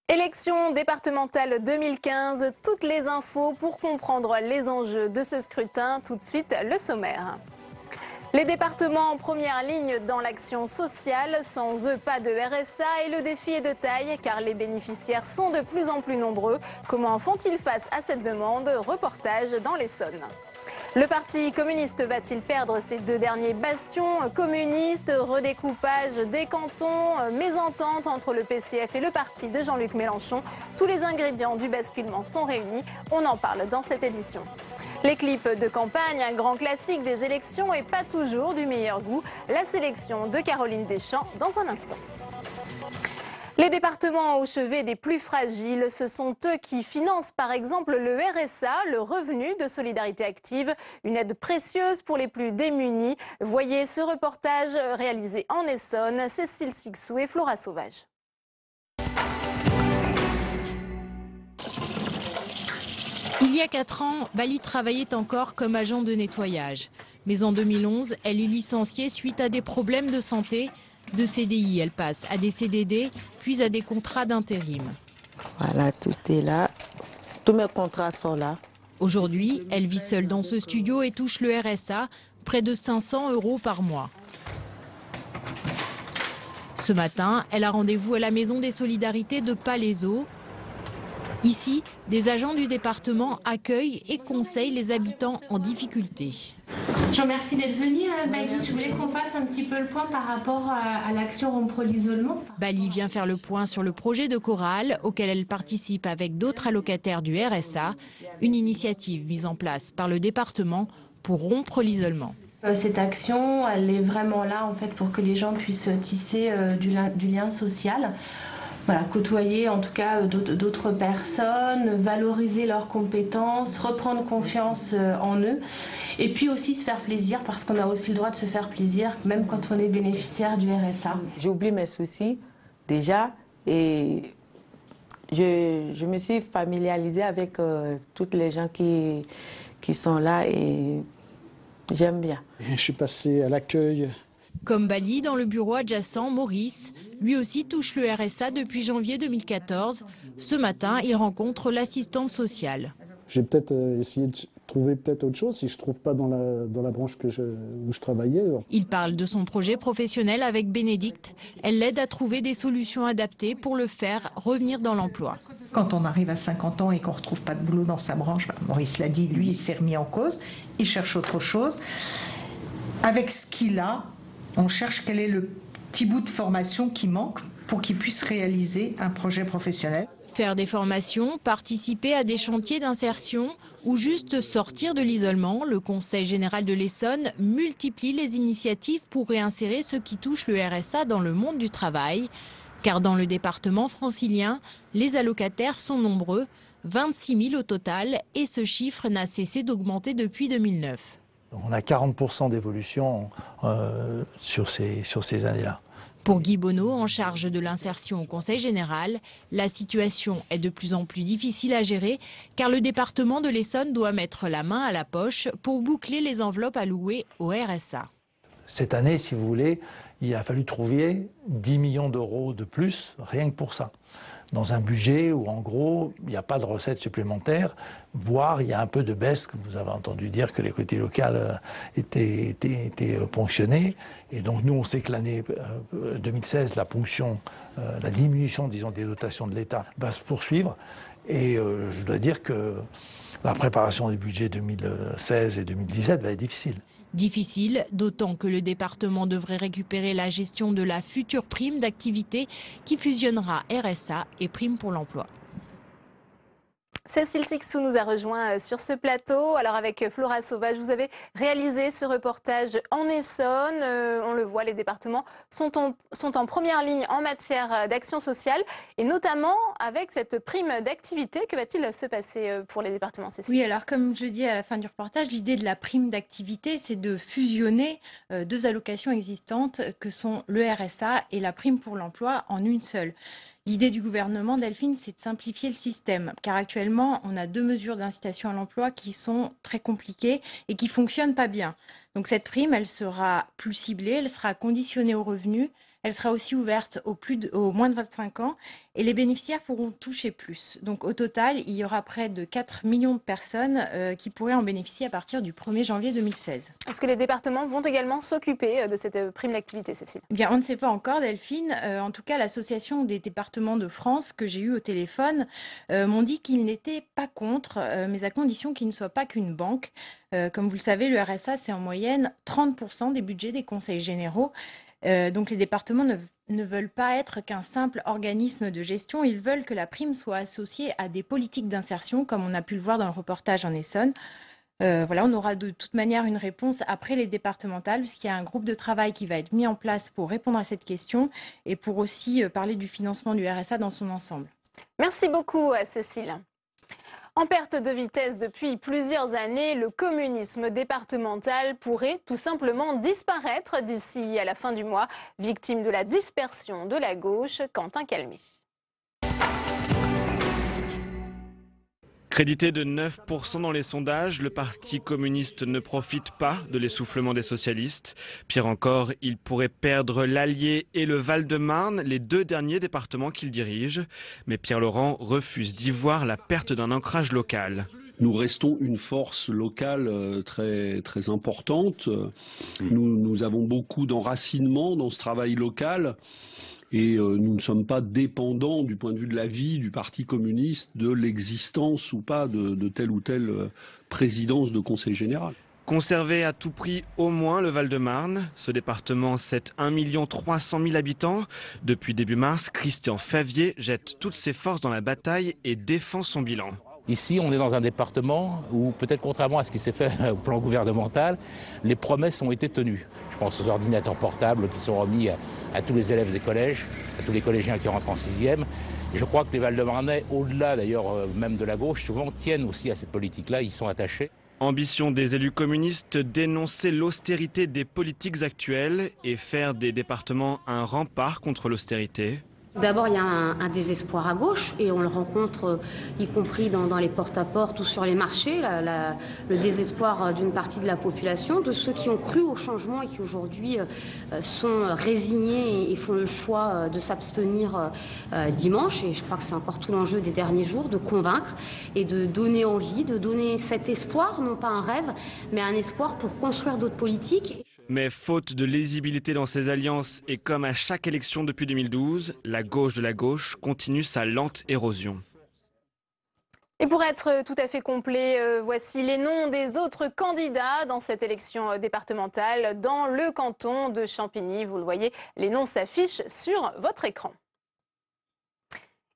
Élection départementale 2015, toutes les infos pour comprendre les enjeux de ce scrutin. Tout de suite, le sommaire. Les départements en première ligne dans l'action sociale, sans eux pas de RSA et le défi est de taille car les bénéficiaires sont de plus en plus nombreux. Comment font-ils face à cette demande? Reportage dans l'Essonne. Le Parti communiste va-t-il perdre ses deux derniers bastions communistes? Redécoupage des cantons, mésentente entre le PCF et le parti de Jean-Luc Mélenchon. Tous les ingrédients du basculement sont réunis. On en parle dans cette édition. Les clips de campagne, un grand classique des élections et pas toujours du meilleur goût. La sélection de Caroline Deschamps dans un instant. Les départements au chevet des plus fragiles, ce sont eux qui financent par exemple le RSA, le revenu de solidarité active, une aide précieuse pour les plus démunis. Voyez ce reportage réalisé en Essonne, Cécile Sixou et Flora Sauvage. Il y a 4 ans, Bali travaillait encore comme agent de nettoyage. Mais en 2011, elle est licenciée suite à des problèmes de santé. De CDI, elle passe à des CDD, puis à des contrats d'intérim. Voilà, tout est là. Tous mes contrats sont là. Aujourd'hui, elle vit seule dans ce studio et touche le RSA, près de 500 € par mois. Ce matin, elle a rendez-vous à la Maison des Solidarités de Palaiseau. Ici, des agents du département accueillent et conseillent les habitants en difficulté. Je vous remercie d'être venu, Bali. Je voulais qu'on fasse un petit peu le point par rapport à l'action Rompre l'isolement. Bali vient faire le point sur le projet de chorale auquel elle participe avec d'autres allocataires du RSA, une initiative mise en place par le département pour rompre l'isolement. Cette action, elle est vraiment là en fait pour que les gens puissent tisser du lien social. Voilà, côtoyer en tout cas d'autres personnes, valoriser leurs compétences, reprendre confiance en eux et puis aussi se faire plaisir parce qu'on a aussi le droit de se faire plaisir même quand on est bénéficiaire du RSA. J'oublie mes soucis déjà et je me suis familiarisée avec toutes les gens qui sont là et j'aime bien. Je suis passé à l'accueil. Comme Bali, dans le bureau adjacent, Maurice, lui aussi touche le RSA depuis janvier 2014. Ce matin, il rencontre l'assistante sociale. J'ai peut-être essayé de trouver autre chose si je ne trouve pas dans la branche où je travaillais. Il parle de son projet professionnel avec Bénédicte. Elle l'aide à trouver des solutions adaptées pour le faire revenir dans l'emploi. Quand on arrive à 50 ans et qu'on ne retrouve pas de boulot dans sa branche, Maurice l'a dit, lui, il s'est remis en cause, il cherche autre chose. Avec ce qu'il a, on cherche quel est le petit bout de formation qui manque pour qu'il puisse réaliser un projet professionnel. Faire des formations, participer à des chantiers d'insertion ou juste sortir de l'isolement, le Conseil général de l'Essonne multiplie les initiatives pour réinsérer ceux qui touchent le RSA dans le monde du travail. Car dans le département francilien, les allocataires sont nombreux, 26 000 au total, et ce chiffre n'a cessé d'augmenter depuis 2009. On a 40% d'évolution sur ces années-là. Pour Guy Bonneau, en charge de l'insertion au Conseil général, la situation est de plus en plus difficile à gérer car le département de l'Essonne doit mettre la main à la poche pour boucler les enveloppes allouées au RSA. Cette année, si vous voulez, il a fallu trouver 10 millions d'euros de plus, rien que pour ça. Dans un budget où, en gros, il n'y a pas de recettes supplémentaires, voire il y a un peu de baisse. Vous avez entendu dire que les collectivités locales étaient ponctionnées. Et donc, nous, on sait que l'année 2016, la diminution, disons, des dotations de l'État va se poursuivre. Et je dois dire que la préparation des budgets 2016 et 2017 va être difficile. Difficile, d'autant que le département devrait récupérer la gestion de la future prime d'activité qui fusionnera RSA et prime pour l'emploi. Cécile Sixou nous a rejoint sur ce plateau. Alors avec Flora Sauvage, vous avez réalisé ce reportage en Essonne. On le voit, les départements sont en première ligne en matière d'action sociale et notamment avec cette prime d'activité. Que va-t-il se passer pour les départements, Cécile? Oui, alors comme je dis à la fin du reportage, l'idée de la prime d'activité, c'est de fusionner deux allocations existantes que sont le RSA et la prime pour l'emploi en une seule. L'idée du gouvernement, Delphine, c'est de simplifier le système, car actuellement, on a 2 mesures d'incitation à l'emploi qui sont très compliquées et qui fonctionnent pas bien. Donc cette prime, elle sera plus ciblée, elle sera conditionnée aux revenus, elle sera aussi ouverte aux moins de 25 ans et les bénéficiaires pourront toucher plus. Donc au total, il y aura près de 4 millions de personnes qui pourraient en bénéficier à partir du 1er janvier 2016. Est-ce que les départements vont également s'occuper de cette prime d'activité, Cécile? Eh bien, on ne sait pas encore, Delphine. En tout cas, l'Association des départements de France que j'ai eue au téléphone m'ont dit qu'ils n'étaient pas contre, mais à condition qu'ils ne soient pas qu'une banque. Comme vous le savez, le RSA, c'est en moyenne 30% des budgets des conseils généraux. Donc les départements ne veulent pas être qu'un simple organisme de gestion, ils veulent que la prime soit associée à des politiques d'insertion, comme on a pu le voir dans le reportage en Essonne. Voilà, on aura de toute manière une réponse après les départementales, puisqu'il y a un groupe de travail qui va être mis en place pour répondre à cette question et pour aussi parler du financement du RSA dans son ensemble. Merci beaucoup, Cécile. En perte de vitesse depuis plusieurs années, le communisme départemental pourrait tout simplement disparaître d'ici à la fin du mois, victime de la dispersion de la gauche. Quentin Calmy. Crédité de 9% dans les sondages, le Parti communiste ne profite pas de l'essoufflement des socialistes. Pire encore, il pourrait perdre l'Allier et le Val-de-Marne, les 2 derniers départements qu'il dirige. Mais Pierre Laurent refuse d'y voir la perte d'un ancrage local. Nous restons une force locale très, très importante. Nous avons beaucoup d'enracinement dans ce travail local. Et nous ne sommes pas dépendants du point de vue de la vie du Parti communiste, de l'existence ou pas de telle ou telle présidence de conseil général. Conserver à tout prix au moins le Val-de-Marne. Ce département, c'est 1 300 000 habitants. Depuis début mars, Christian Favier jette toutes ses forces dans la bataille et défend son bilan. Ici, on est dans un département où, peut-être contrairement à ce qui s'est fait au plan gouvernemental, les promesses ont été tenues. Je pense aux ordinateurs portables qui sont remis à tous les élèves des collèges, à tous les collégiens qui rentrent en 6e. Et je crois que les Val-de-Marnais, au-delà d'ailleurs même de la gauche, souvent tiennent aussi à cette politique-là, ils sont attachés. Ambition des élus communistes, dénoncer l'austérité des politiques actuelles et faire des départements un rempart contre l'austérité. D'abord, il y a un désespoir à gauche et on le rencontre y compris dans les porte-à-porte ou sur les marchés, le désespoir d'une partie de la population, de ceux qui ont cru au changement et qui aujourd'hui sont résignés et font le choix de s'abstenir dimanche. Et je crois que c'est encore tout l'enjeu des derniers jours, de convaincre et de donner envie, de donner cet espoir, non pas un rêve, mais un espoir pour construire d'autres politiques. Mais faute de lisibilité dans ces alliances et comme à chaque élection depuis 2012, la gauche de la gauche continue sa lente érosion. Et pour être tout à fait complet, voici les noms des autres candidats dans cette élection départementale dans le canton de Champigny. Vous le voyez, les noms s'affichent sur votre écran.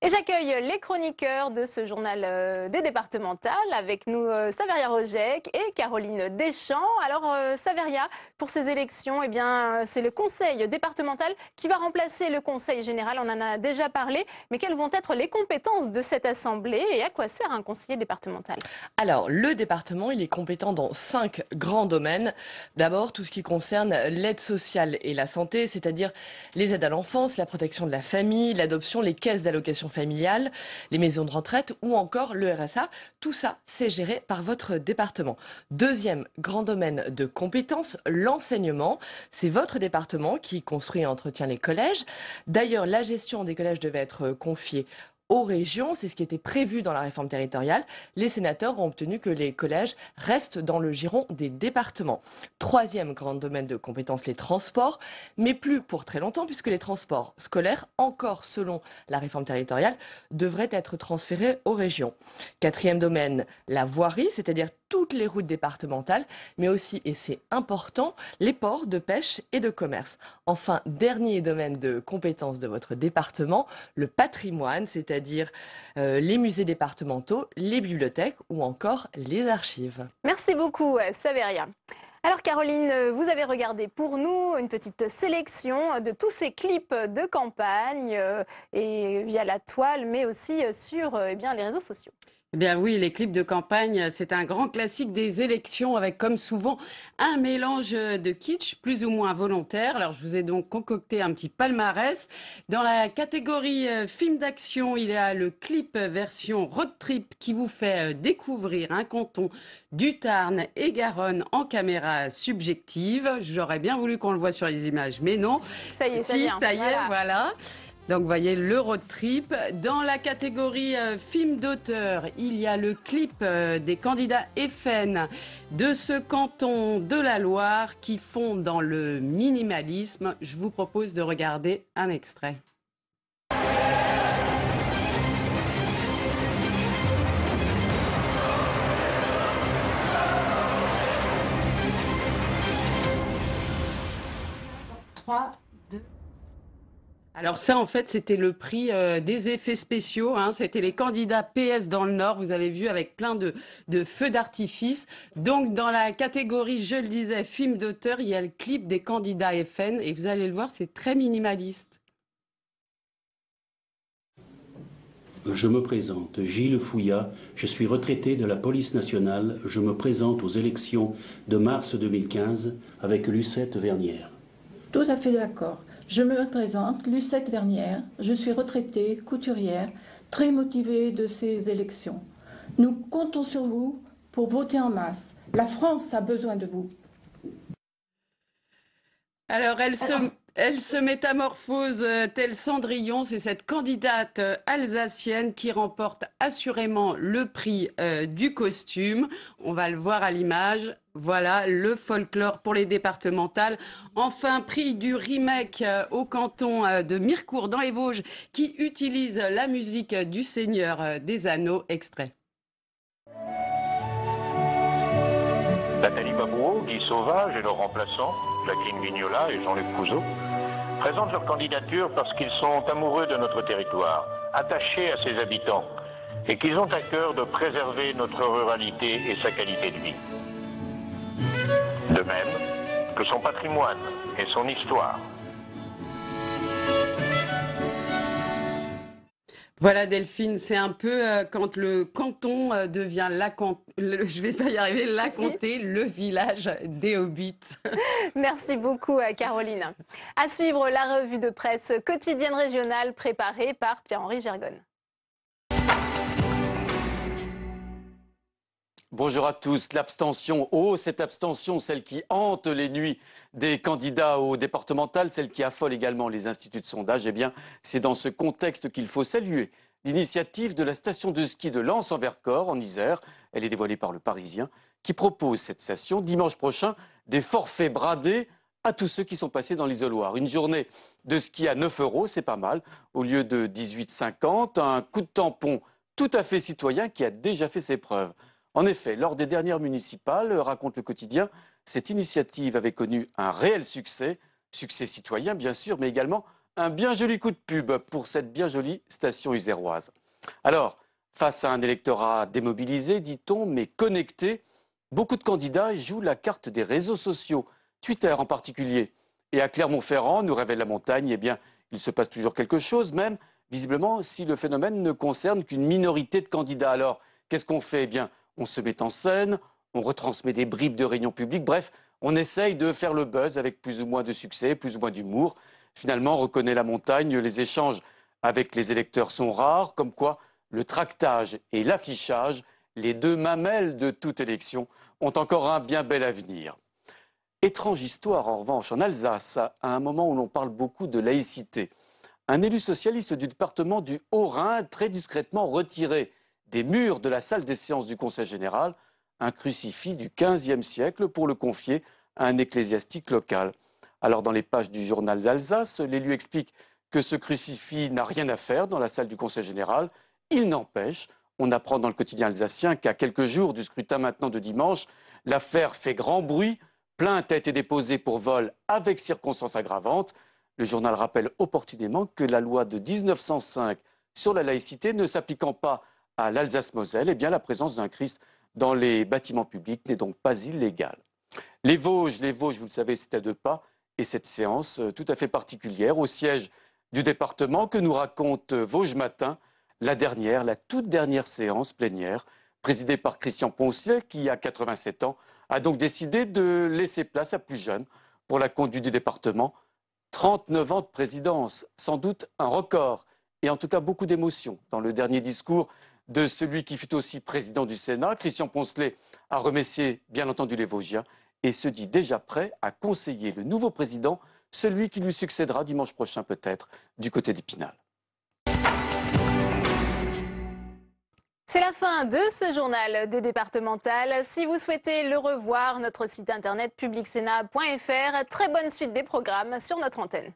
Et j'accueille les chroniqueurs de ce journal des départementales. Avec nous, Saveria Rojek et Caroline Deschamps. Alors, Saveria, pour ces élections, eh bien, c'est le conseil départemental qui va remplacer le conseil général. On en a déjà parlé. Mais quelles vont être les compétences de cette assemblée et à quoi sert un conseiller départemental? Alors, le département, il est compétent dans 5 grands domaines. D'abord, tout ce qui concerne l'aide sociale et la santé, c'est-à-dire les aides à l'enfance, la protection de la famille, l'adoption, les caisses d'allocation familiale, les maisons de retraite ou encore le RSA. Tout ça, c'est géré par votre département. Deuxième grand domaine de compétences, l'enseignement. C'est votre département qui construit et entretient les collèges. D'ailleurs, la gestion des collèges devait être confiée aux régions, c'est ce qui était prévu dans la réforme territoriale. Les sénateurs ont obtenu que les collèges restent dans le giron des départements. Troisième grand domaine de compétences, les transports, mais plus pour très longtemps, puisque les transports scolaires, encore selon la réforme territoriale, devraient être transférés aux régions. Quatrième domaine, la voirie, c'est-à-dire toutes les routes départementales, mais aussi, et c'est important, les ports de pêche et de commerce. Enfin, dernier domaine de compétences de votre département, le patrimoine, c'est-à-dire les musées départementaux, les bibliothèques ou encore les archives. Merci beaucoup, Saveria. Alors Caroline, vous avez regardé pour nous une petite sélection de tous ces clips de campagne et via la toile, mais aussi sur les réseaux sociaux. Eh bien oui, les clips de campagne, c'est un grand classique des élections avec comme souvent un mélange de kitsch plus ou moins volontaire. Alors je vous ai donc concocté un petit palmarès. Dans la catégorie film d'action, il y a le clip version road trip qui vous fait découvrir un canton du Tarn et Garonne en caméra subjective. J'aurais bien voulu qu'on le voit sur les images, mais non. Ça y est, si, ça y est, voilà. Donc, vous voyez, le road trip. Dans la catégorie film d'auteur, il y a le clip des candidats FN de ce canton de la Loire qui font dans le minimalisme. Je vous propose de regarder un extrait. Alors ça, en fait, c'était le prix des effets spéciaux. Hein. C'était les candidats PS dans le Nord. Vous avez vu avec plein de feux d'artifice. Donc, dans la catégorie, je le disais, film d'auteur, il y a le clip des candidats FN. Et vous allez le voir, c'est très minimaliste. Je me présente, Gilles Fouillat. Je suis retraité de la police nationale. Je me présente aux élections de mars 2015 avec Lucette Vernière. Tout à fait d'accord. Je me présente, Lucette Vernière, je suis retraitée, couturière, très motivée de ces élections. Nous comptons sur vous pour voter en masse. La France a besoin de vous. Alors, elle se métamorphose telle Cendrillon. C'est cette candidate alsacienne qui remporte assurément le prix du costume. On va le voir à l'image. Voilà, le folklore pour les départementales. Enfin, prix du remake au canton de Mirecourt dans les Vosges qui utilise la musique du Seigneur des Anneaux. Extrait. Nathalie Babouot, Guy Sauvage et leurs remplaçants, Jacqueline Vignola et Jean-Luc Couzeau, présentent leur candidature parce qu'ils sont amoureux de notre territoire, attachés à ses habitants et qu'ils ont à cœur de préserver notre ruralité et sa qualité de vie. De même que son patrimoine et son histoire. Voilà Delphine, c'est un peu quand le canton devient je vais pas y arriver, la comté, le village des Hobbits. Merci beaucoup Caroline. À suivre la revue de presse quotidienne régionale préparée par Pierre-Henri Gergonne. Bonjour à tous. L'abstention, cette abstention, celle qui hante les nuits des candidats au départemental, celle qui affole également les instituts de sondage, eh bien, c'est dans ce contexte qu'il faut saluer l'initiative de la station de ski de Lens en Vercors, en Isère. Elle est dévoilée par le Parisien, qui propose cette station dimanche prochain des forfaits bradés à tous ceux qui sont passés dans l'isoloir. Une journée de ski à 9 €, c'est pas mal, au lieu de 18,50 €, un coup de tampon tout à fait citoyen qui a déjà fait ses preuves. En effet, lors des dernières municipales, raconte le quotidien, cette initiative avait connu un réel succès citoyen bien sûr, mais également un bien joli coup de pub pour cette bien jolie station iséroise. Alors, face à un électorat démobilisé, dit-on, mais connecté, beaucoup de candidats jouent la carte des réseaux sociaux, Twitter en particulier. Et à Clermont-Ferrand, nous révèle la montagne, eh bien, il se passe toujours quelque chose, même, visiblement, si le phénomène ne concerne qu'une minorité de candidats. Alors, qu'est-ce qu'on fait ? Eh bien, on se met en scène, on retransmet des bribes de réunions publiques, bref, on essaye de faire le buzz avec plus ou moins de succès, plus ou moins d'humour. Finalement, reconnaît la montagne, les échanges avec les électeurs sont rares, comme quoi le tractage et l'affichage, les deux mamelles de toute élection, ont encore un bien bel avenir. Étrange histoire, en revanche, en Alsace, à un moment où l'on parle beaucoup de laïcité. Un élu socialiste du département du Haut-Rhin, très discrètement retiré des murs de la salle des séances du Conseil général, un crucifix du XVe siècle pour le confier à un ecclésiastique local. Alors, dans les pages du journal d'Alsace, l'élu explique que ce crucifix n'a rien à faire dans la salle du Conseil général. Il n'empêche, on apprend dans le quotidien alsacien qu'à quelques jours du scrutin maintenant de dimanche, l'affaire fait grand bruit. Plainte a été déposée pour vol avec circonstances aggravantes. Le journal rappelle opportunément que la loi de 1905 sur la laïcité ne s'appliquant pas à l'Alsace-Moselle, eh bien, la présence d'un Christ dans les bâtiments publics n'est donc pas illégale. Les Vosges, vous le savez, c'est à 2 pas. Et cette séance tout à fait particulière au siège du département que nous raconte Vosges Matin, la toute dernière séance plénière, présidée par Christian Poncelet, qui, à 87 ans, a donc décidé de laisser place à plus jeune pour la conduite du département. 39 ans de présidence, sans doute un record, et en tout cas beaucoup d'émotions. Dans le dernier discours de celui qui fut aussi président du Sénat, Christian Poncelet a remercié bien entendu les Vosgiens et se dit déjà prêt à conseiller le nouveau président, celui qui lui succédera dimanche prochain peut-être, du côté d'Épinal. C'est la fin de ce journal des départementales. Si vous souhaitez le revoir, notre site internet publicsénat.fr. Très bonne suite des programmes sur notre antenne.